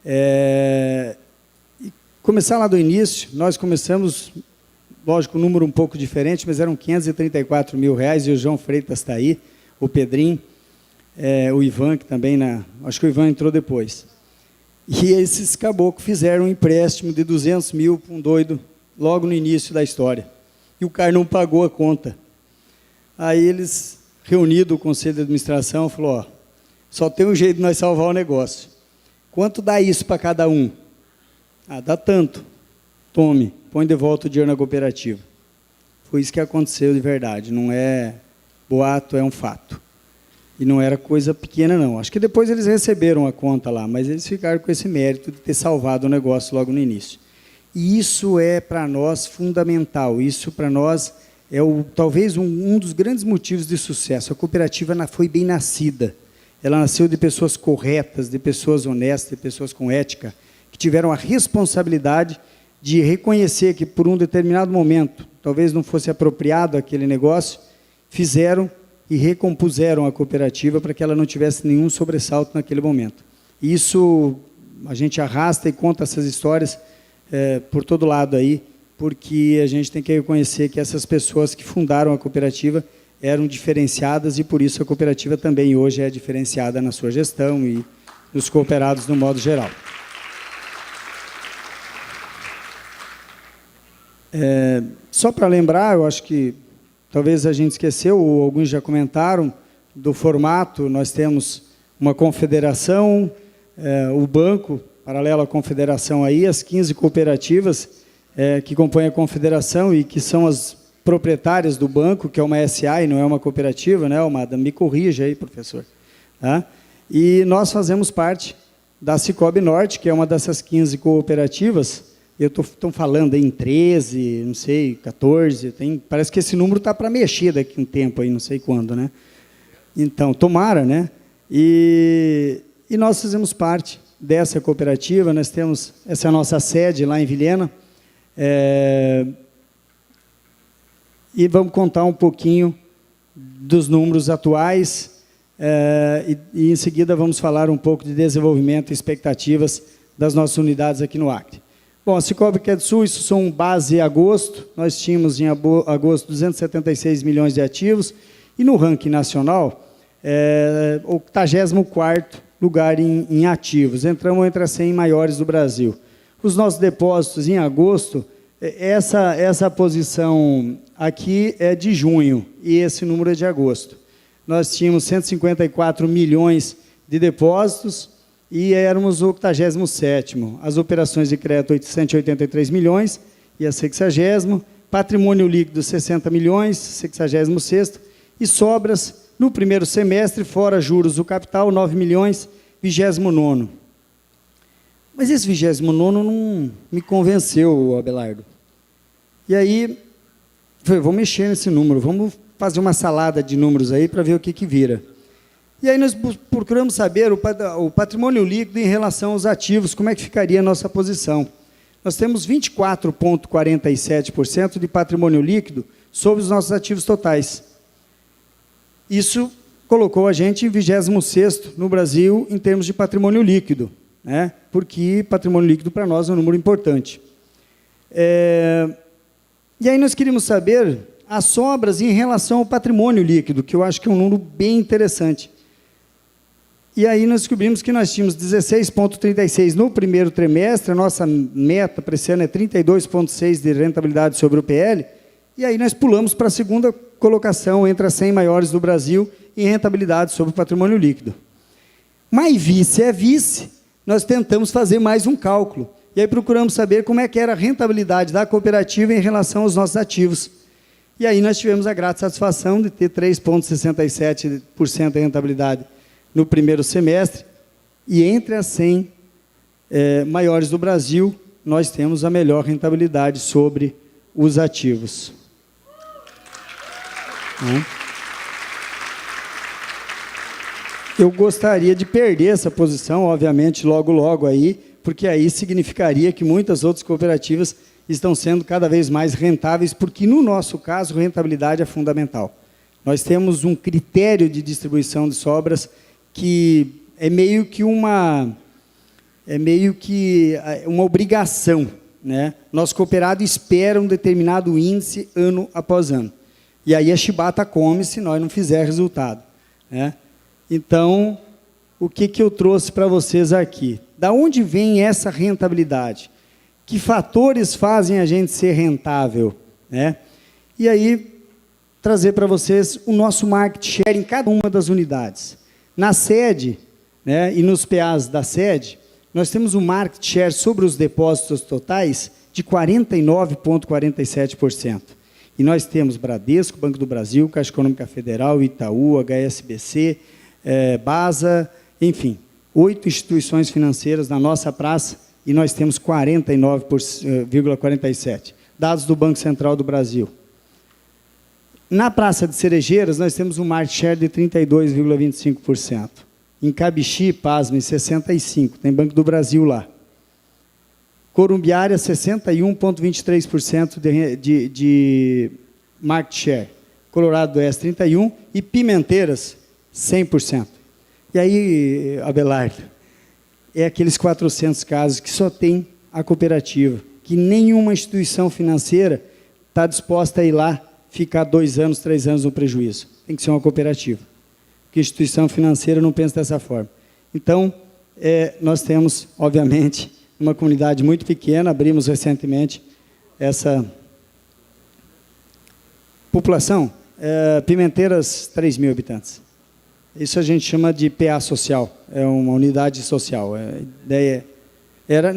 E começar lá do início, nós começamos, lógico, um número um pouco diferente, mas eram R$534 mil, e o João Freitas está aí, o Pedrinho, o Ivan, que também, acho que o Ivan entrou depois. E esses caboclos fizeram um empréstimo de 200 mil para um doido, logo no início da história. E o cara não pagou a conta. Aí eles, reunido o conselho de administração, falou, ó, só tem um jeito de nós salvar o negócio. Quanto dá isso para cada um? Ah, dá tanto. Tome, põe de volta o dinheiro na cooperativa. Foi isso que aconteceu de verdade, não é boato, é um fato. E não era coisa pequena, não. Acho que depois eles receberam a conta lá, mas eles ficaram com esse mérito de ter salvado o negócio logo no início. E isso é, para nós, fundamental. Isso, para nós, é talvez um dos grandes motivos de sucesso. A cooperativa foi bem nascida. Ela nasceu de pessoas corretas, de pessoas honestas, de pessoas com ética, que tiveram a responsabilidade de reconhecer que, por um determinado momento, talvez não fosse apropriado aquele negócio, fizeram e recompuseram a cooperativa para que ela não tivesse nenhum sobressalto naquele momento. Isso, a gente arrasta e conta essas histórias por todo lado aí, porque a gente tem que reconhecer que essas pessoas que fundaram a cooperativa eram diferenciadas e, por isso, a cooperativa também hoje é diferenciada na sua gestão e nos cooperados no modo geral. Só para lembrar, eu acho que talvez a gente esqueceu, ou alguns já comentaram, do formato. Nós temos uma confederação, o banco, paralelo à confederação, aí, as 15 cooperativas que compõem a confederação e que são as proprietárias do banco, que é uma SA e não é uma cooperativa, né, Almada? Me corrija aí, professor. Tá? E nós fazemos parte da Cicobi Norte, que é uma dessas 15 cooperativas. Eu estou falando em 13, não sei, 14, parece que esse número está para mexer daqui a um tempo, aí, não sei quando, né? Então, tomara, né? E nós fazemos parte dessa cooperativa, nós temos essa nossa sede lá em Vilhena, e vamos contar um pouquinho dos números atuais, e em seguida vamos falar um pouco de desenvolvimento e expectativas das nossas unidades aqui no Acre. Bom, a Cicobi Quedsul, isso são base em agosto, nós tínhamos em agosto 276 milhões de ativos, e no ranking nacional, 84º lugar em ativos, entramos entre as 100 maiores do Brasil. Os nossos depósitos em agosto, essa posição aqui é de junho, e esse número é de agosto. Nós tínhamos 154 milhões de depósitos, e éramos o 87º. As operações de crédito, 183 milhões, e a 60º. Patrimônio líquido, 60 milhões, 66º. E sobras, no primeiro semestre, fora juros do capital, 9 milhões, 29º. Mas esse 29º não me convenceu, Abelardo. E aí, falei, vou mexer nesse número, vamos fazer uma salada de números aí para ver o que vira. E aí nós procuramos saber o patrimônio líquido em relação aos ativos, como é que ficaria a nossa posição. Nós temos 24,47% de patrimônio líquido sobre os nossos ativos totais. Isso colocou a gente em 26º no Brasil em termos de patrimônio líquido, né? Porque patrimônio líquido para nós é um número importante. E aí nós queríamos saber as sobras em relação ao patrimônio líquido, que eu acho que é um número bem interessante. E aí nós descobrimos que nós tínhamos 16,36 no primeiro trimestre, a nossa meta para esse ano é 32,6 de rentabilidade sobre o PL, e aí nós pulamos para a segunda colocação entre as 100 maiores do Brasil em rentabilidade sobre o patrimônio líquido. Mas vice é vice, nós tentamos fazer mais um cálculo, e aí procuramos saber como é que era a rentabilidade da cooperativa em relação aos nossos ativos. E aí nós tivemos a grata satisfação de ter 3,67% de rentabilidade no primeiro semestre, e entre as 100 maiores do Brasil, nós temos a melhor rentabilidade sobre os ativos. Eu gostaria de perder essa posição, obviamente, logo aí, porque aí significaria que muitas outras cooperativas estão sendo cada vez mais rentáveis, porque, no nosso caso, rentabilidade é fundamental. Nós temos um critério de distribuição de sobras que é meio que é meio que uma obrigação, né? Nosso cooperado espera um determinado índice ano após ano. E aí a chibata come se nós não fizer resultado, né? Então, o que eu trouxe para vocês aqui? Da onde vem essa rentabilidade? Que fatores fazem a gente ser rentável, né? E aí, trazer para vocês o nosso market share em cada uma das unidades. Na sede, né, e nos PAs da sede, nós temos um market share sobre os depósitos totais de 49,47%. E nós temos Bradesco, Banco do Brasil, Caixa Econômica Federal, Itaú, HSBC, BASA, enfim, 8 instituições financeiras na nossa praça e nós temos 49,47%. Dados do Banco Central do Brasil. Na Praça de Cerejeiras, nós temos um market share de 32,25%. Em Cabixi, pasmem, 65%, tem Banco do Brasil lá. Corumbiária, 61,23% de market share. Colorado do Oeste, 31%, e Pimenteiras, 100%. E aí, Abelardo, é aqueles 400 casos que só tem a cooperativa, que nenhuma instituição financeira está disposta a ir lá ficar 2 anos, 3 anos no prejuízo. Tem que ser uma cooperativa. Porque a instituição financeira não pensa dessa forma. Então, nós temos, obviamente, uma comunidade muito pequena, abrimos recentemente essa população, Pimenteiras, 3 mil habitantes. Isso a gente chama de PA social, é uma unidade social. A ideia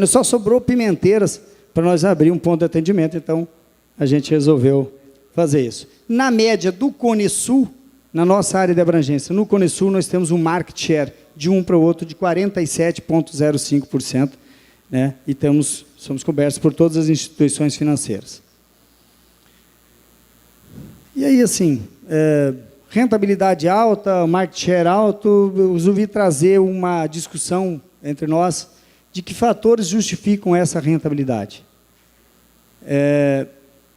só sobrou Pimenteiras para nós abrir um ponto de atendimento, então a gente resolveu fazer isso. Na média do Cone Sul, na nossa área de abrangência, no Cone Sul nós temos um market share de um para o outro de 47,05%, né? E somos cobertos por todas as instituições financeiras. E aí, assim, rentabilidade alta, market share alto, eu resolvi trazer uma discussão entre nós de que fatores justificam essa rentabilidade.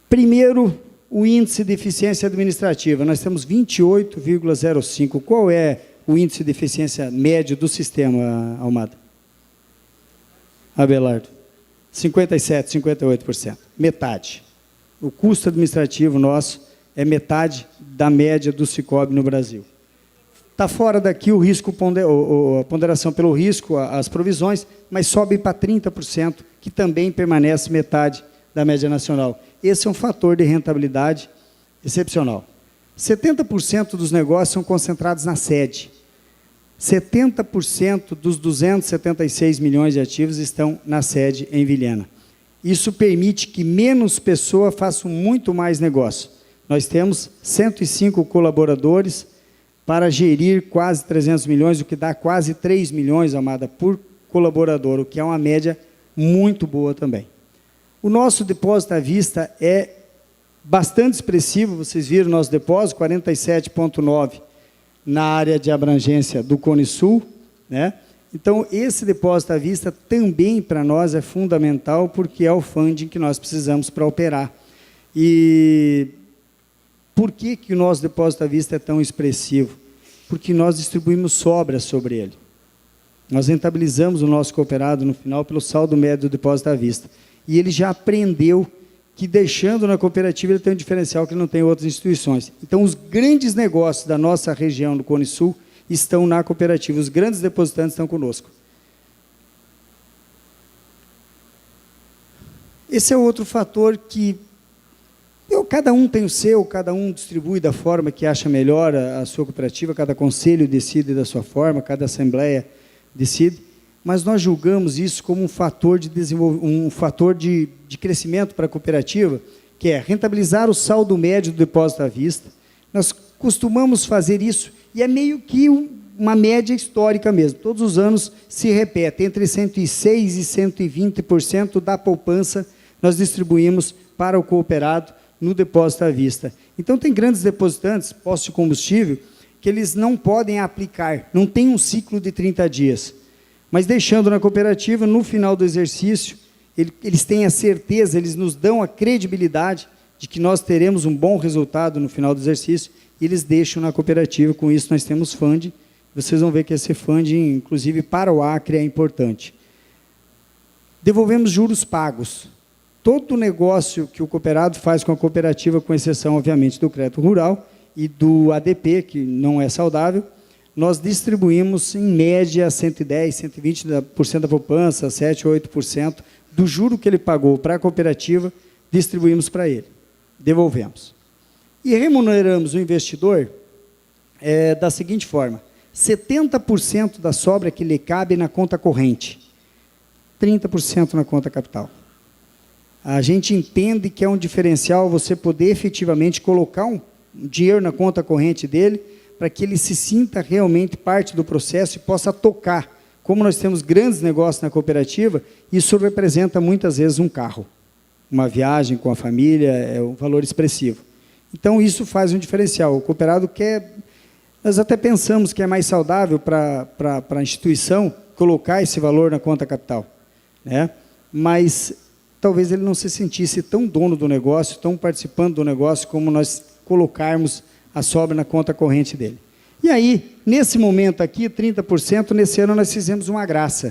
Primeiro, o índice de eficiência administrativa. Nós temos 28,05. Qual é o índice de eficiência médio do sistema, Almada? Abelardo? 57%, 58%. Metade. O custo administrativo nosso é metade da média do Sicob no Brasil. Está fora daqui o risco, a ponderação pelo risco, as provisões, mas sobe para 30%, que também permanece metade da média nacional. Esse é um fator de rentabilidade excepcional. 70% dos negócios são concentrados na sede. 70% dos 276 milhões de ativos estão na sede em Vilhena. Isso permite que menos pessoas façam muito mais negócio. Nós temos 105 colaboradores para gerir quase 300 milhões, o que dá quase 3 milhões, Amada, por colaborador, o que é uma média muito boa também. O nosso depósito à vista é bastante expressivo, vocês viram o nosso depósito, 47,9 na área de abrangência do Cone Sul, né? Então, esse depósito à vista também para nós é fundamental, porque é o funding que nós precisamos para operar. E por que o nosso depósito à vista é tão expressivo? Porque nós distribuímos sobras sobre ele. Nós rentabilizamos o nosso cooperado no final pelo saldo médio do depósito à vista. E ele já aprendeu que, deixando na cooperativa, ele tem um diferencial que ele não tem em outras instituições. Então, os grandes negócios da nossa região, do Cone Sul, estão na cooperativa. Os grandes depositantes estão conosco. Esse é outro fator que cada um tem o seu, cada um distribui da forma que acha melhor a sua cooperativa, cada conselho decide da sua forma, cada assembleia decide, mas nós julgamos isso como um fator de desenvolvimento, um fator de crescimento para a cooperativa, que é rentabilizar o saldo médio do depósito à vista. Nós costumamos fazer isso, e é meio que uma média histórica mesmo. Todos os anos se repete, entre 106% e 120% da poupança nós distribuímos para o cooperado no depósito à vista. Então, tem grandes depositantes, postos de combustível, que eles não podem aplicar, não tem um ciclo de 30 dias. Mas deixando na cooperativa, no final do exercício, eles têm a certeza, eles nos dão a credibilidade de que nós teremos um bom resultado no final do exercício, e eles deixam na cooperativa. Com isso, nós temos funding. Vocês vão ver que esse funding, inclusive para o Acre, é importante. Devolvemos juros pagos. Todo o negócio que o cooperado faz com a cooperativa, com exceção, obviamente, do crédito rural e do ADP, que não é saudável, nós distribuímos, em média, 110%, 120% da poupança, 7%, 8% do juro que ele pagou para a cooperativa, distribuímos para ele, devolvemos. E remuneramos o investidor da seguinte forma: 70% da sobra que lhe cabe na conta corrente, 30% na conta capital. A gente entende que é um diferencial você poder efetivamente colocar um dinheiro na conta corrente dele, para que ele se sinta realmente parte do processo e possa tocar. Como nós temos grandes negócios na cooperativa, isso representa muitas vezes um carro, uma viagem com a família, é um valor expressivo. Então, isso faz um diferencial. O cooperado quer... Nós até pensamos que é mais saudável para a instituição colocar esse valor na conta capital, né? Mas talvez ele não se sentisse tão dono do negócio, tão participando do negócio, como nós colocarmos a sobra na conta corrente dele. E aí, nesse momento aqui, 30%, nesse ano nós fizemos uma graça.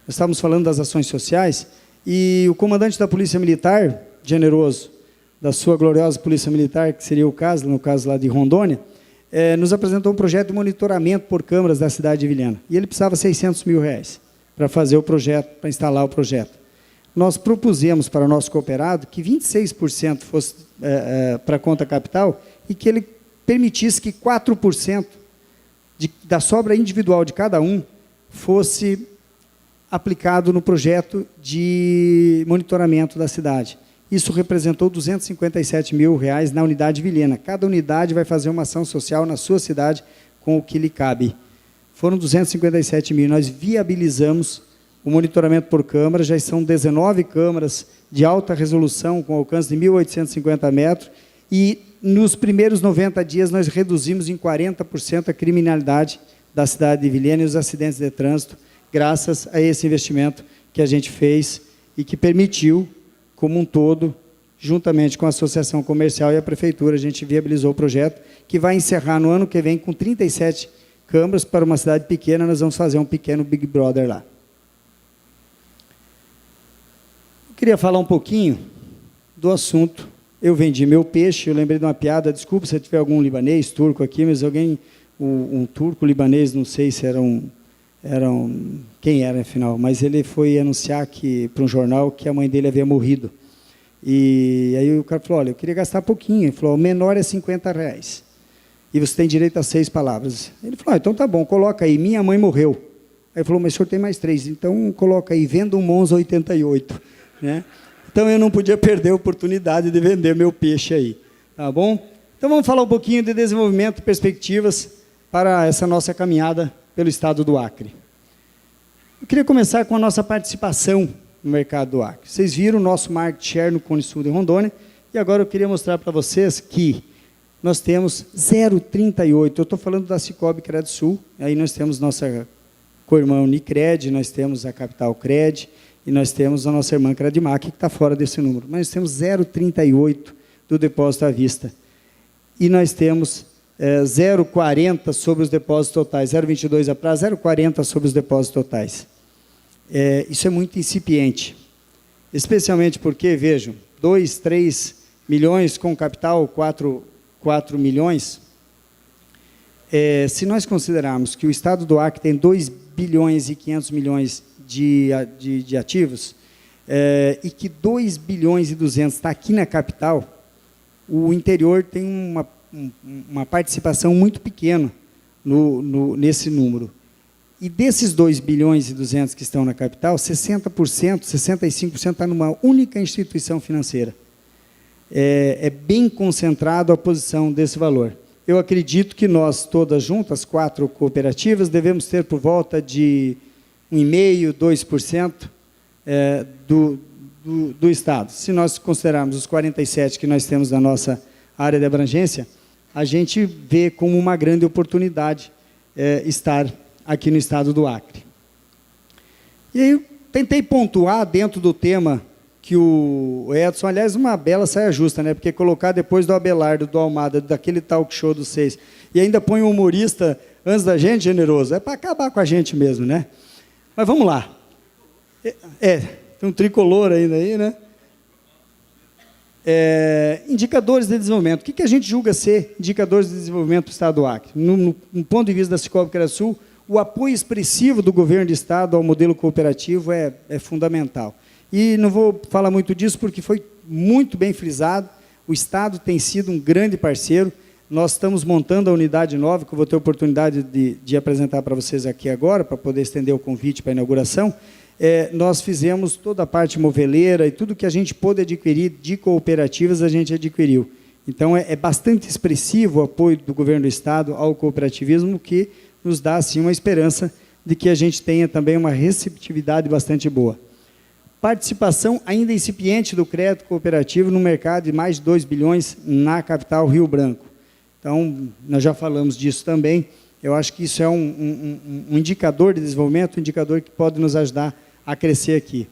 Nós estávamos falando das ações sociais, e o comandante da Polícia Militar, generoso, da sua gloriosa Polícia Militar, que seria o caso, no caso lá de Rondônia, nos apresentou um projeto de monitoramento por câmaras da cidade de Vilhena. E ele precisava de R$600 mil para fazer o projeto, para instalar o projeto. Nós propusemos para o nosso cooperado que 26% fosse para a conta capital e que ele permitisse que 4% da sobra individual de cada um fosse aplicado no projeto de monitoramento da cidade. Isso representou R$257 mil na unidade Vilhena. Cada unidade vai fazer uma ação social na sua cidade com o que lhe cabe. Foram 257 mil. Nós viabilizamos o monitoramento por câmara, já são 19 câmaras de alta resolução, com alcance de 1.850 metros, e nos primeiros 90 dias nós reduzimos em 40% a criminalidade da cidade de Vilhena e os acidentes de trânsito, graças a esse investimento que a gente fez e que permitiu, como um todo, juntamente com a Associação Comercial e a Prefeitura, a gente viabilizou o projeto, que vai encerrar no ano que vem com 37 câmaras. Para uma cidade pequena, nós vamos fazer um pequeno Big Brother lá. Eu queria falar um pouquinho do assunto. Eu vendi meu peixe, eu lembrei de uma piada, desculpa se tiver algum libanês, turco aqui, mas alguém, um turco libanês, não sei se quem era, afinal, mas ele foi anunciar para um jornal que a mãe dele havia morrido. E aí o cara falou: olha, eu queria gastar pouquinho. Ele falou: o menor é R$50. E você tem direito a 6 palavras. Ele falou: então tá bom, coloca aí, minha mãe morreu. Aí ele falou: mas o senhor tem mais 3, então coloca aí, venda um Monza 88. Né? Então eu não podia perder a oportunidade de vender meu peixe aí. Tá bom? Então vamos falar um pouquinho de desenvolvimento e perspectivas para essa nossa caminhada pelo estado do Acre. Eu queria começar com a nossa participação no mercado do Acre. Vocês viram o nosso market share no Cone Sul de Rondônia, e agora eu queria mostrar para vocês que nós temos 0,38, eu estou falando da Cicobi Crédito Sul, aí nós temos nossa co-irmã Unicred, nós temos a Capital Cred, e nós temos a nossa irmã Credimac, que está fora desse número, mas nós temos 0,38 do depósito à vista, e nós temos 0,40 sobre os depósitos totais, 0,22 a prazo, 0,40 sobre os depósitos totais. Isso é muito incipiente, especialmente porque, vejam, 2, 3 milhões com capital, 4 milhões, se nós considerarmos que o estado do Acre tem 2 bilhões e 500 milhões de ativos, e que 2 bilhões e 200 está aqui na capital, o interior tem uma participação muito pequena nesse número. E desses 2 bilhões e 200 que estão na capital, 60%, 65% está numa única instituição financeira. É bem concentrado a posição desse valor. Eu acredito que nós, todas juntas, 4 cooperativas, devemos ter por volta de 1,5%, 2% do Estado. Se nós considerarmos os 47 que nós temos na nossa área de abrangência, a gente vê como uma grande oportunidade estar aqui no estado do Acre. E aí eu tentei pontuar dentro do tema que o Edson, aliás, uma bela saia justa, né? Porque colocar depois do Abelardo, do Almada, daquele talk show dos 6, e ainda põe um humorista antes da gente, generoso, é para acabar com a gente mesmo, né? Mas vamos lá. Tem um tricolor ainda aí, né? Indicadores de desenvolvimento. O que a gente julga ser indicadores de desenvolvimento do Estado do Acre? No ponto de vista da Cicobi Caraçu, o apoio expressivo do governo do Estado ao modelo cooperativo é fundamental. E não vou falar muito disso porque foi muito bem frisado, o Estado tem sido um grande parceiro, nós estamos montando a unidade nova, que eu vou ter a oportunidade de apresentar para vocês aqui agora, para poder estender o convite para a inauguração. Nós fizemos toda a parte moveleira e tudo que a gente pôde adquirir de cooperativas, a gente adquiriu. Então, é bastante expressivo o apoio do governo do Estado ao cooperativismo, que nos dá, assim, uma esperança de que a gente tenha também uma receptividade bastante boa. Participação ainda incipiente do crédito cooperativo no mercado de mais de 2 bilhões na capital Rio Branco. Então, nós já falamos disso também. Eu acho que isso é um indicador de desenvolvimento, um indicador que pode nos ajudar a crescer aqui.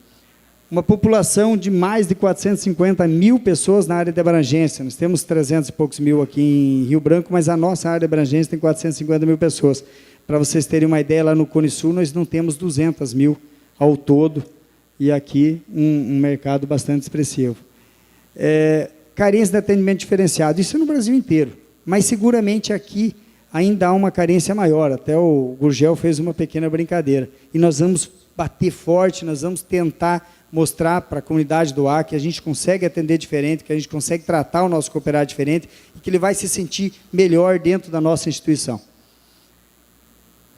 Uma população de mais de 450 mil pessoas na área de abrangência. Nós temos 300 e poucos mil aqui em Rio Branco, mas a nossa área de abrangência tem 450 mil pessoas. Para vocês terem uma ideia, lá no Cone Sul nós não temos 200 mil ao todo, e aqui um mercado bastante expressivo. Carência de atendimento diferenciado, isso é no Brasil inteiro, mas seguramente aqui ainda há uma carência maior, até o Gurgel fez uma pequena brincadeira, e nós vamos bater forte, nós vamos tentar mostrar para a comunidade do Acre que a gente consegue atender diferente, que a gente consegue tratar o nosso cooperado diferente, e que ele vai se sentir melhor dentro da nossa instituição.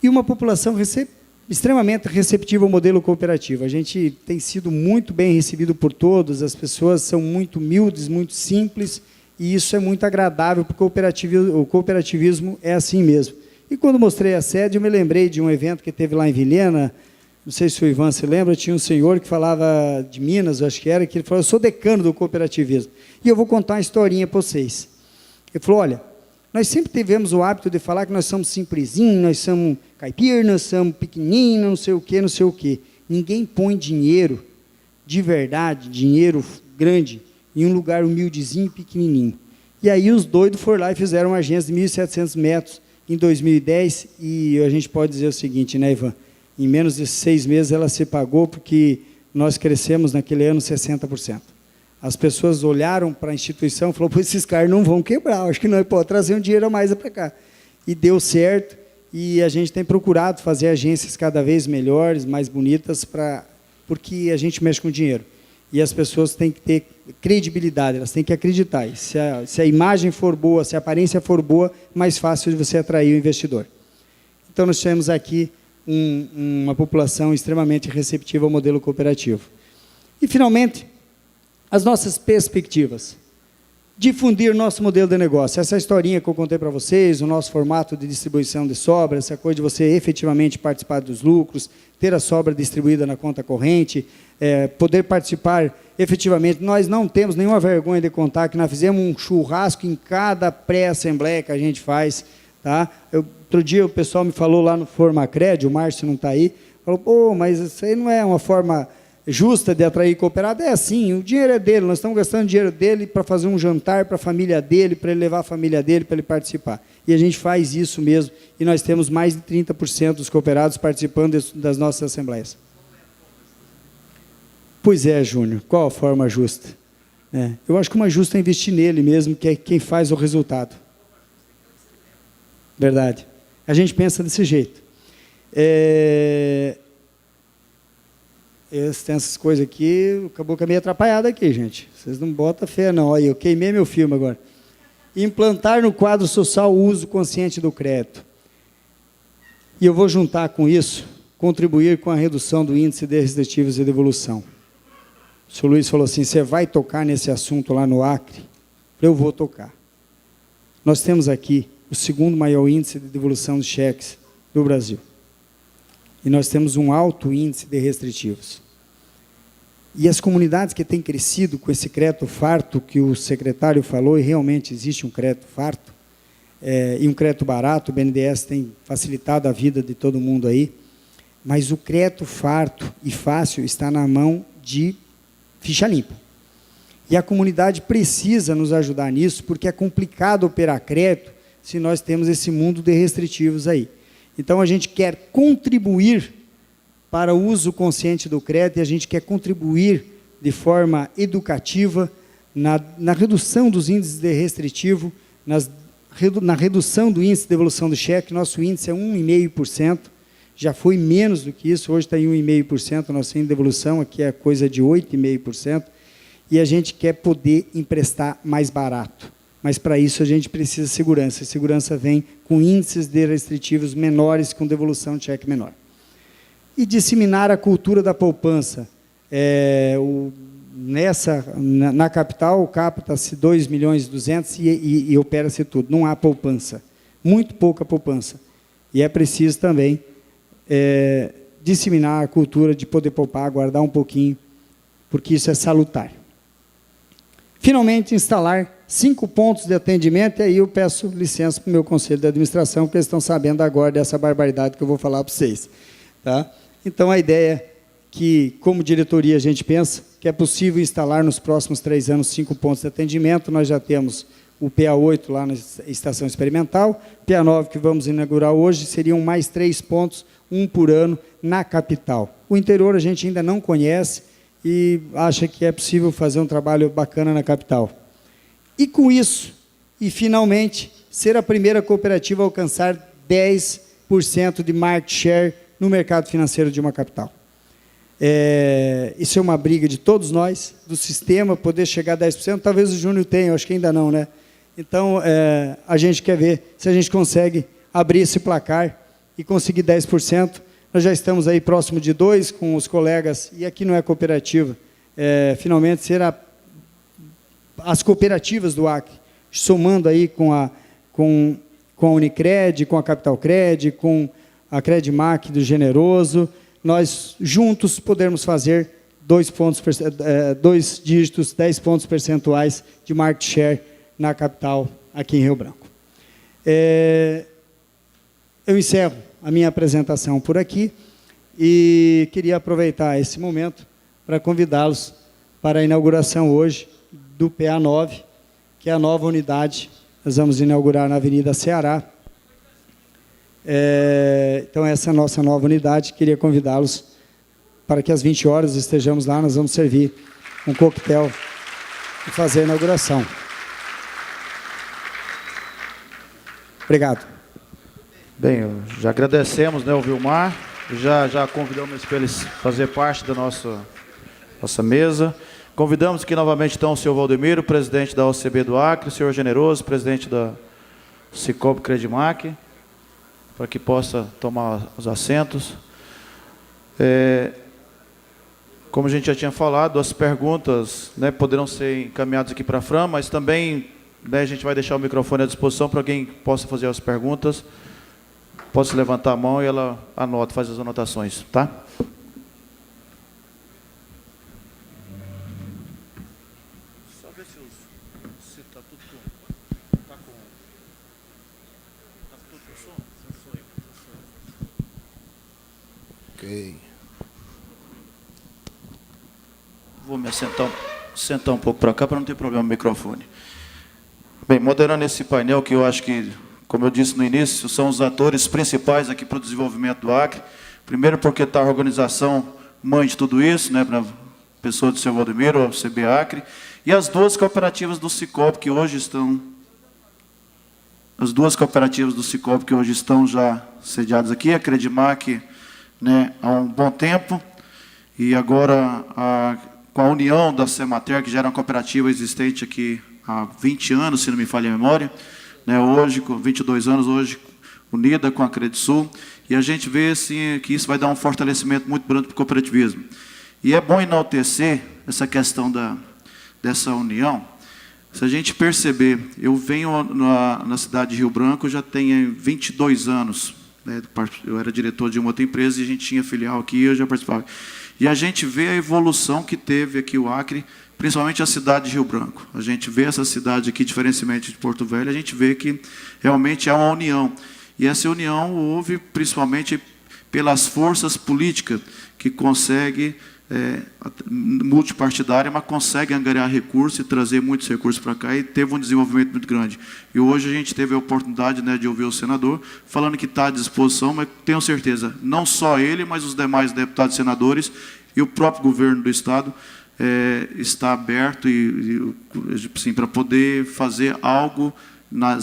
E uma população extremamente receptiva ao modelo cooperativo. A gente tem sido muito bem recebido por todos, as pessoas são muito humildes, muito simples, e isso é muito agradável, porque o cooperativismo é assim mesmo. E quando mostrei a sede, eu me lembrei de um evento que teve lá em Vilhena, não sei se o Ivan se lembra, tinha um senhor que falava de Minas, eu acho que era, que ele falou, eu sou decano do cooperativismo. E eu vou contar uma historinha para vocês. Ele falou, olha, nós sempre tivemos o hábito de falar que nós somos simplesinhos, nós somos caipira, nós somos pequenininhos, não sei o quê, não sei o quê. Ninguém põe dinheiro, de verdade, dinheiro grande, em um lugar humildezinho e pequenininho. E aí os doidos foram lá e fizeram uma agência de 1.700 metros em 2010, e a gente pode dizer o seguinte, né, Ivan? Em menos de 6 meses ela se pagou, porque nós crescemos naquele ano 60%. As pessoas olharam para a instituição e falaram, pô, esses caras não vão quebrar, acho que nós podemos trazer um dinheiro a mais para cá. E deu certo, e a gente tem procurado fazer agências cada vez melhores, mais bonitas, porque a gente mexe com dinheiro. E as pessoas têm que ter credibilidade, elas têm que acreditar. E se a imagem for boa, se a aparência for boa, mais fácil de você atrair o investidor. Então, nós temos aqui uma população extremamente receptiva ao modelo cooperativo. E, finalmente, as nossas perspectivas. Difundir nosso modelo de negócio. Essa historinha que eu contei para vocês, o nosso formato de distribuição de sobra, essa coisa de você efetivamente participar dos lucros, ter a sobra distribuída na conta corrente, poder participar efetivamente. Nós não temos nenhuma vergonha de contar que nós fizemos um churrasco em cada pré-assembleia que a gente faz. Tá? Outro dia o pessoal me falou lá no Formacred, o Márcio não está aí, falou, pô, mas isso aí não é uma forma justa de atrair cooperado? É assim, o dinheiro é dele, nós estamos gastando dinheiro dele para fazer um jantar para a família dele, para ele levar a família dele, para ele participar. E a gente faz isso mesmo, e nós temos mais de 30% dos cooperados participando das nossas assembleias. Pois é, Júnior, qual a forma justa? Eu acho que uma justa é investir nele mesmo, que é quem faz o resultado. Verdade. A gente pensa desse jeito. Tem essas coisas aqui, acabou que é meio atrapalhado aqui, gente. Vocês não botam fé, não. Olha, eu queimei meu filme agora. Implantar no quadro social o uso consciente do crédito. E eu vou juntar com isso, contribuir com a redução do índice de restritivos e devolução. O senhor Luiz falou assim, você vai tocar nesse assunto lá no Acre? Eu vou tocar. Nós temos aqui o segundo maior índice de devolução de cheques do Brasil. E nós temos um alto índice de restritivos. E as comunidades que têm crescido com esse crédito farto que o secretário falou, e realmente existe um crédito farto, e um crédito barato, o BNDES tem facilitado a vida de todo mundo aí, mas o crédito farto e fácil está na mão de ficha limpa. E a comunidade precisa nos ajudar nisso, porque é complicado operar crédito se nós temos esse mundo de restritivos aí. Então, a gente quer contribuir para o uso consciente do crédito, e a gente quer contribuir de forma educativa na redução dos índices de restritivo, na redução do índice de devolução do cheque. Nosso índice é 1,5%, já foi menos do que isso, hoje está em 1,5%, nosso índice de devolução aqui é coisa de 8,5%, e a gente quer poder emprestar mais barato. Mas, para isso, a gente precisa de segurança. A segurança vem com índices de restritivos menores, com devolução de cheque menor. E disseminar a cultura da poupança. Na capital, capta-se 2.200.000 e opera-se tudo. Não há poupança. Muito pouca poupança. E é preciso também disseminar a cultura de poder poupar, guardar um pouquinho, porque isso é salutar. Finalmente, instalar 5 pontos de atendimento, e aí eu peço licença para o meu conselho de administração, porque eles estão sabendo agora dessa barbaridade que eu vou falar para vocês. Tá? Então, a ideia é que, como diretoria, a gente pensa que é possível instalar nos próximos 3 anos 5 pontos de atendimento. Nós já temos o PA8 lá na estação experimental, PA9 que vamos inaugurar hoje, seriam mais 3 pontos, 1 por ano, na capital. O interior a gente ainda não conhece, e acha que é possível fazer um trabalho bacana na capital. E com isso, e finalmente, ser a primeira cooperativa a alcançar 10% de market share no mercado financeiro de uma capital. Isso é uma briga de todos nós, do sistema, poder chegar a 10%, talvez o Júnior tenha, eu acho que ainda não, né? Então, a gente quer ver se a gente consegue abrir esse placar e conseguir 10%. Nós já estamos aí próximo de 2 com os colegas, e aqui não é cooperativa, finalmente será as cooperativas do Acre, somando aí com a Unicred, com a Capital Cred, com a Credmac do Generoso, nós juntos podemos fazer 2 dígitos, 10 pontos percentuais de market share na capital, aqui em Rio Branco. Eu encerro a minha apresentação por aqui e queria aproveitar esse momento para convidá-los para a inauguração hoje do PA9, que é a nova unidade. Nós vamos inaugurar na Avenida Ceará. Então, essa é a nossa nova unidade. Queria convidá-los para que às 20 horas estejamos lá. Nós vamos servir um coquetel e fazer a inauguração. Obrigado. Bem, já agradecemos, né, o Vilmar, já convidamos para eles fazer parte da nossa mesa. Convidamos aqui novamente, então, o senhor Valdemiro, presidente da OCB do Acre, o senhor Generoso, presidente da Cicobi Credmac, para que possa tomar os assentos. Como a gente já tinha falado, as perguntas, né, poderão ser encaminhadas aqui para a Fran, mas também, né, a gente vai deixar o microfone à disposição para quem possa fazer as perguntas. Pode levantar a mão e ela anota, faz as anotações, tá? Só ver se está tudo com... Está tudo com som? Ok. Vou me sentar um pouco para cá para não ter problema no microfone. Bem, moderando esse painel, que eu acho que, como eu disse no início, são os atores principais aqui para o desenvolvimento do Acre. Primeiro porque está a organização mãe de tudo isso, né, para a pessoa do seu Valdemiro, o CB Acre, e as 2 cooperativas do Cicobi que hoje estão... As 2 cooperativas do Cicobi que hoje estão já sediadas aqui, a Credmac, né, há um bom tempo, e agora com a união da Semater, que já era uma cooperativa existente aqui há 20 anos, se não me falha a memória, né, hoje, com 22 anos, hoje unida com a Credsul, e a gente vê assim, que isso vai dar um fortalecimento muito grande para o cooperativismo. E é bom enaltecer essa questão dessa união. Se a gente perceber, eu venho na cidade de Rio Branco, já tenho 22 anos, né, eu era diretor de uma outra empresa e a gente tinha filial aqui, eu já participava. E a gente vê a evolução que teve aqui o Acre, principalmente a cidade de Rio Branco. A gente vê essa cidade aqui, diferentemente de Porto Velho, a gente vê que realmente é uma união. E essa união houve principalmente pelas forças políticas que conseguem multipartidária, mas consegue angariar recursos e trazer muitos recursos para cá, e teve um desenvolvimento muito grande. E hoje a gente teve a oportunidade, né, de ouvir o senador falando que está à disposição, mas tenho certeza, não só ele, mas os demais deputados e senadores e o próprio governo do Estado está aberto sim, para poder fazer algo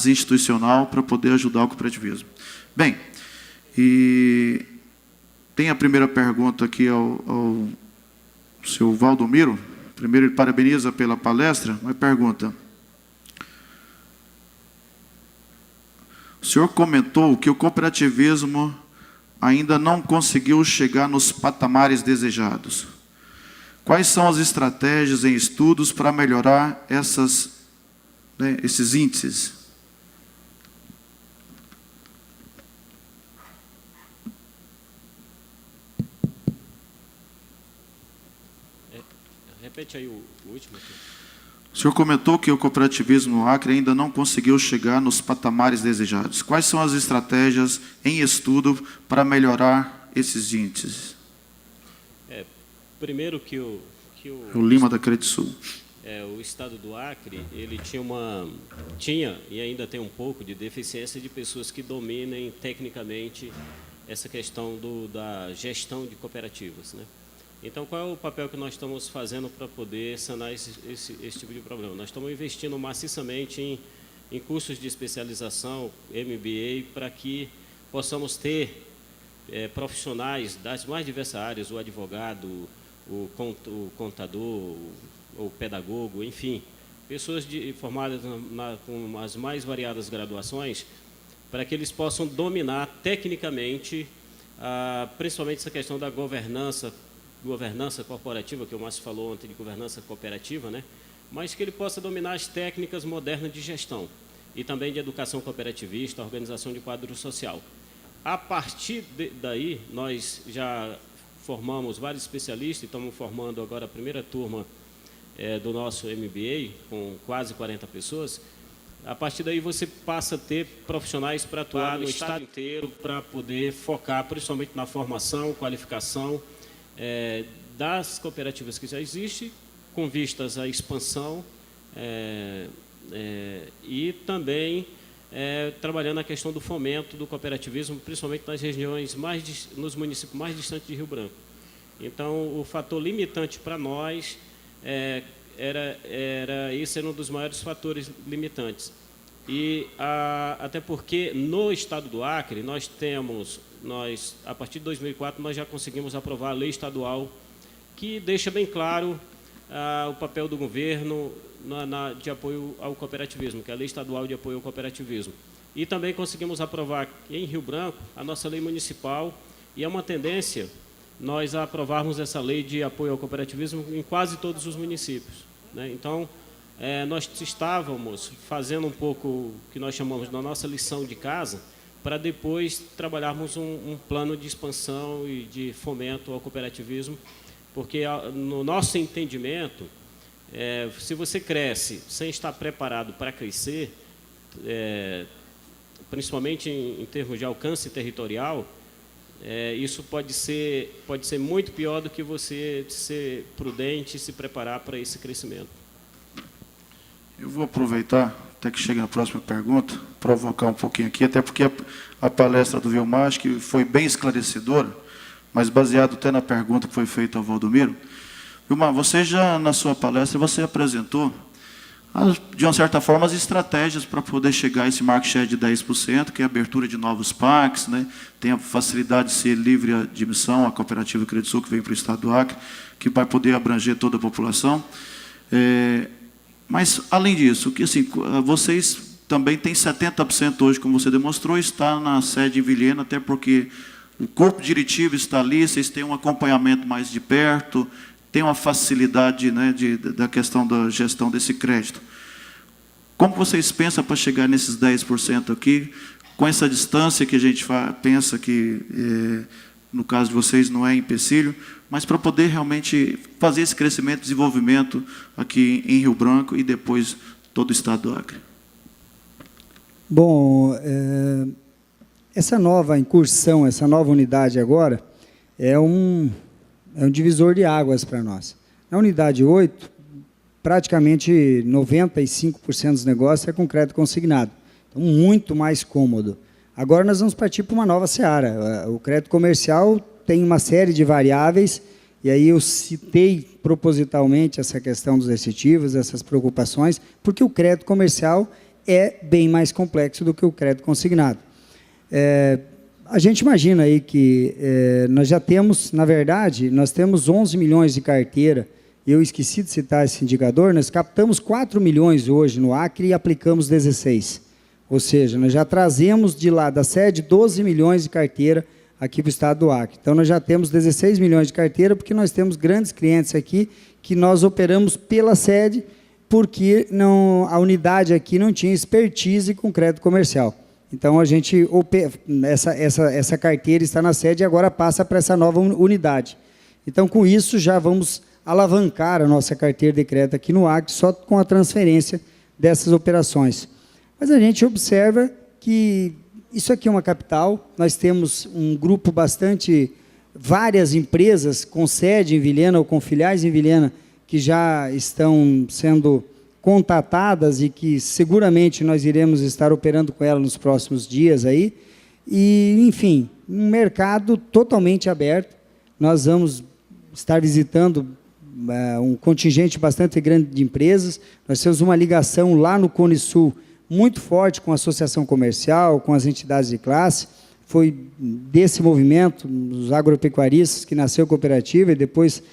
institucional para poder ajudar o cooperativismo. Bem, e tem a primeira pergunta aqui ao senhor Valdomiro. Primeiro, ele parabeniza pela palestra, mas pergunta: o senhor comentou que o cooperativismo ainda não conseguiu chegar nos patamares desejados. Quais são as estratégias em estudos para melhorar esses índices? Repete aí o último. O senhor comentou que o cooperativismo no Acre ainda não conseguiu chegar nos patamares desejados. Quais são as estratégias em estudo para melhorar esses índices? Primeiro que o Lima da Credisul. O Estado do Acre, ele tinha e ainda tem um pouco de deficiência de pessoas que dominem tecnicamente essa questão da gestão de cooperativas, né? Então, qual é o papel que nós estamos fazendo para poder sanar esse tipo de problema? Nós estamos investindo maciçamente em cursos de especialização, MBA, para que possamos ter profissionais das mais diversas áreas, o advogado, o contador, o pedagogo, enfim, pessoas formadas com as mais variadas graduações, para que eles possam dominar tecnicamente, principalmente essa questão da governança corporativa, que o Márcio falou ontem de governança cooperativa, né? Mas que ele possa dominar as técnicas modernas de gestão e também de educação cooperativista, organização de quadro social. A partir daí, nós já formamos vários especialistas, e estamos formando agora a primeira turma do nosso MBA, com quase 40 pessoas. A partir daí, você passa a ter profissionais para atuar no estado inteiro, para poder focar principalmente na formação, qualificação, das cooperativas que já existem, com vistas à expansão, e também trabalhando a questão do fomento do cooperativismo, principalmente nas regiões nos municípios mais distantes de Rio Branco. Então, o fator limitante para nós esse era um dos maiores fatores limitantes. E até porque no estado do Acre a partir de 2004 nós já conseguimos aprovar a lei estadual que deixa bem claro o papel do governo de apoio ao cooperativismo, que é a lei estadual de apoio ao cooperativismo. E também conseguimos aprovar em Rio Branco a nossa lei municipal, e é uma tendência nós aprovarmos essa lei de apoio ao cooperativismo em quase todos os municípios, né? Então, nós estávamos fazendo um pouco o que nós chamamos da nossa lição de casa, para depois trabalharmos um plano de expansão e de fomento ao cooperativismo, porque, no nosso entendimento, se você cresce sem estar preparado para crescer, principalmente em termos de alcance territorial, isso pode ser muito pior do que você ser prudente e se preparar para esse crescimento. Eu vou aproveitar, até que chegue na próxima pergunta, provocar um pouquinho aqui, até porque a palestra do Vilmar, acho que foi bem esclarecedora, mas baseado até na pergunta que foi feita ao Valdomiro. Vilmar, você já, na sua palestra, você apresentou, de uma certa forma, as estratégias para poder chegar a esse market share de 10%, que é a abertura de novos parques, né? Tem a facilidade de ser livre de admissão, a cooperativa Credisul, que vem para o estado do Acre, que vai poder abranger toda a população. Mas, além disso, que, assim, vocês também têm 70% hoje, como você demonstrou, está na sede em Vilhena, até porque o corpo diretivo está ali, vocês têm um acompanhamento mais de perto, tem uma facilidade, né, da questão da gestão desse crédito. Como vocês pensam para chegar nesses 10% aqui, com essa distância que a gente pensa que, no caso de vocês, não é empecilho, mas para poder realmente fazer esse crescimento, desenvolvimento aqui em Rio Branco e depois todo o estado do Acre? Bom, essa nova incursão, essa nova unidade agora, é é um divisor de águas para nós. Na unidade 8, praticamente 95% dos negócios é com crédito consignado. Então, muito mais cômodo. Agora nós vamos partir para uma nova seara. O crédito comercial tem uma série de variáveis, e aí eu citei propositalmente essa questão dos restritivos, essas preocupações, porque o crédito comercial é bem mais complexo do que o crédito consignado. A gente imagina aí que nós já temos, na verdade, nós temos 11 milhões de carteira. Eu esqueci de citar esse indicador, nós captamos 4 milhões hoje no Acre e aplicamos 16. Ou seja, nós já trazemos de lá da sede 12 milhões de carteira aqui para o estado do Acre. Então, nós já temos 16 milhões de carteira, porque nós temos grandes clientes aqui que nós operamos pela sede, porque a unidade aqui não tinha expertise com crédito comercial. Então, essa carteira está na sede e agora passa para essa nova unidade. Então, com isso, já vamos alavancar a nossa carteira de crédito aqui no Acre, só com a transferência dessas operações. Mas a gente observa que isso aqui é uma capital, nós temos um grupo várias empresas com sede em Vilhena ou com filiais em Vilhena, que já estão sendo contatadas e que seguramente nós iremos estar operando com ela nos próximos dias aí. E, enfim, um mercado totalmente aberto. Nós vamos estar visitando um contingente bastante grande de empresas. Nós temos uma ligação lá no Cone Sul muito forte com a associação comercial, com as entidades de classe. Foi desse movimento, os agropecuaristas, que nasceu a cooperativa e depois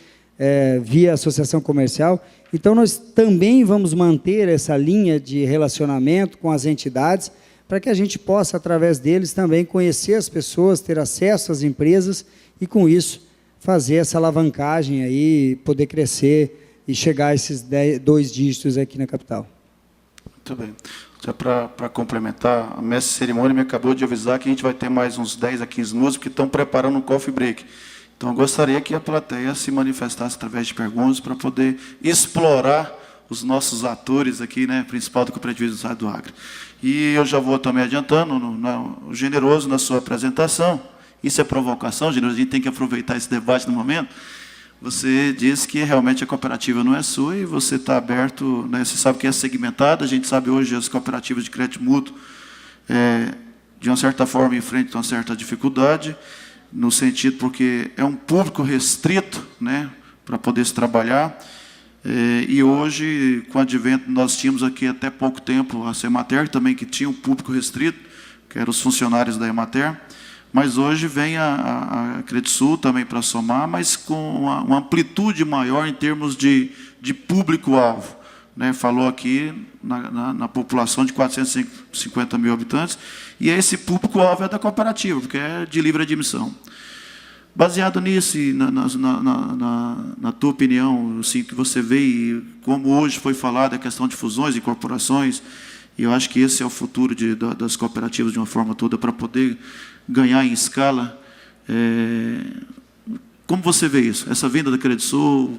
via associação comercial. Então, nós também vamos manter essa linha de relacionamento com as entidades, para que a gente possa, através deles, também conhecer as pessoas, ter acesso às empresas e, com isso, fazer essa alavancagem aí, poder crescer e chegar a esses 2 dígitos aqui na capital. Muito bem. Já para complementar, a mestre de cerimônia me acabou de avisar que a gente vai ter mais uns 10 a 15 minutos, porque estão preparando um coffee break. Então, eu gostaria que a plateia se manifestasse através de perguntas para poder explorar os nossos atores aqui, né, principal do cooperativismo do estado do Acre. E eu já vou também adiantando, generoso na sua apresentação. Isso é provocação, generoso, a gente tem que aproveitar esse debate no momento. Você disse que realmente a cooperativa não é sua e você está aberto, né, você sabe que é segmentada, a gente sabe hoje as cooperativas de crédito mútuo, de uma certa forma, enfrentam uma certa dificuldade, no sentido porque é um público restrito, né, para poder se trabalhar. E hoje, com o advento, nós tínhamos aqui até pouco tempo a Emater, também que tinha um público restrito, que eram os funcionários da Emater, mas hoje vem a Credisul também para somar, mas com uma amplitude maior em termos de público-alvo. Né? Falou aqui na população de 450 mil habitantes, e esse público-alvo é da cooperativa, porque é de livre admissão. Baseado nisso, e na tua opinião, assim, que você vê, e como hoje foi falado a questão de fusões e incorporações, e eu acho que esse é o futuro das cooperativas de uma forma toda, para poder ganhar em escala. Como você vê isso? Essa vinda da Credisul,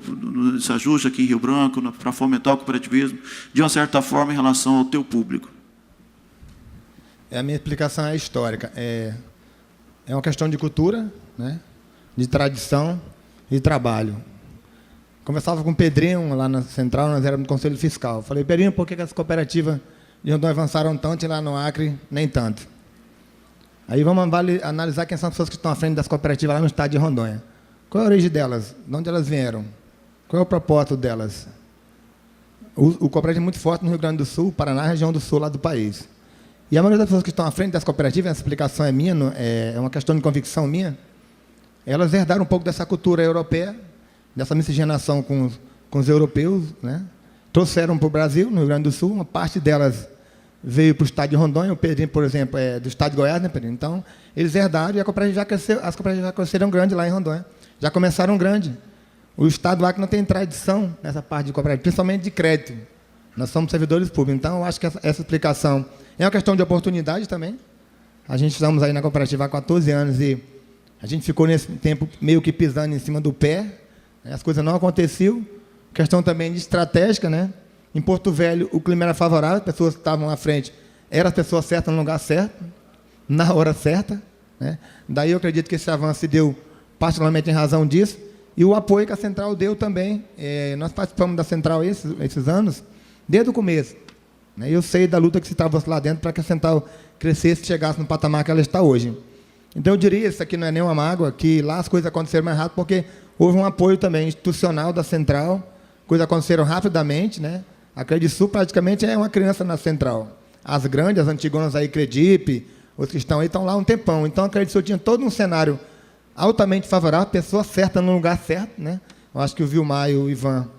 esse ajuste aqui em Rio Branco, para fomentar o cooperativismo, de uma certa forma, em relação ao teu público? A minha explicação é histórica. É uma questão de cultura, né? De tradição e de trabalho. Conversava com o Pedrinho, lá na Central, nós éramos no Conselho Fiscal. Falei, Pedrinho, por que as cooperativas de Rondônia avançaram tanto e lá no Acre nem tanto? Aí vamos analisar quem são as pessoas que estão à frente das cooperativas lá no estado de Rondônia. Qual é a origem delas? De onde elas vieram? Qual é o propósito delas? O cooperativo é muito forte no Rio Grande do Sul, Paraná, região do sul lá do país. E a maioria das pessoas que estão à frente das cooperativas, essa explicação é minha, é uma questão de convicção minha, elas herdaram um pouco dessa cultura europeia, dessa miscigenação com os europeus, né? Trouxeram para o Brasil, no Rio Grande do Sul, uma parte delas veio para o estado de Rondônia, o Pedrinho, por exemplo, é do estado de Goiás, né, Pedrinho? Então, eles herdaram e as cooperativas já cresceram grande lá em Rondônia. Já começaram grande. O estado do Acre não tem tradição nessa parte de cooperativa, principalmente de crédito. Nós somos servidores públicos. Então, eu acho que essa explicação é uma questão de oportunidade também. A gente estamos aí na cooperativa há 14 anos e a gente ficou nesse tempo meio que pisando em cima do pé. As coisas não aconteciam. Questão também de estratégica, né? Em Porto Velho, o clima era favorável, as pessoas que estavam à frente eram as pessoas certas no lugar certo, na hora certa, né? Daí eu acredito que esse avanço se deu particularmente em razão disso, e o apoio que a Central deu também. Nós participamos da Central esses anos, desde o começo. Né? Eu sei da luta que se estava lá dentro para que a Central crescesse e chegasse no patamar que ela está hoje. Então, eu diria, isso aqui não é nenhuma mágoa, que lá as coisas aconteceram mais rápido, porque houve um apoio também institucional da Central, coisas aconteceram rapidamente, né? A Credisul praticamente é uma criança na Central. As grandes, as antigonas aí, Credip, os que estão aí, estão lá há um tempão. Então, a Credisul tinha todo um cenário altamente favorável, pessoa certa no lugar certo, né? Eu acho que o Vilmar e o Ivan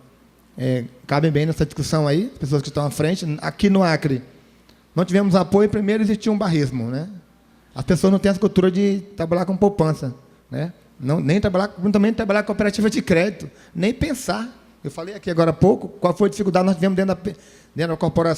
cabem bem nessa discussão aí, as pessoas que estão à frente. Aqui no Acre, não tivemos apoio, primeiro existia um barrismo, né? As pessoas não têm essa cultura de trabalhar com poupança, né? Nem trabalhar com cooperativa de crédito, nem pensar. Eu falei aqui agora há pouco qual foi a dificuldade que nós tivemos dentro da corporação.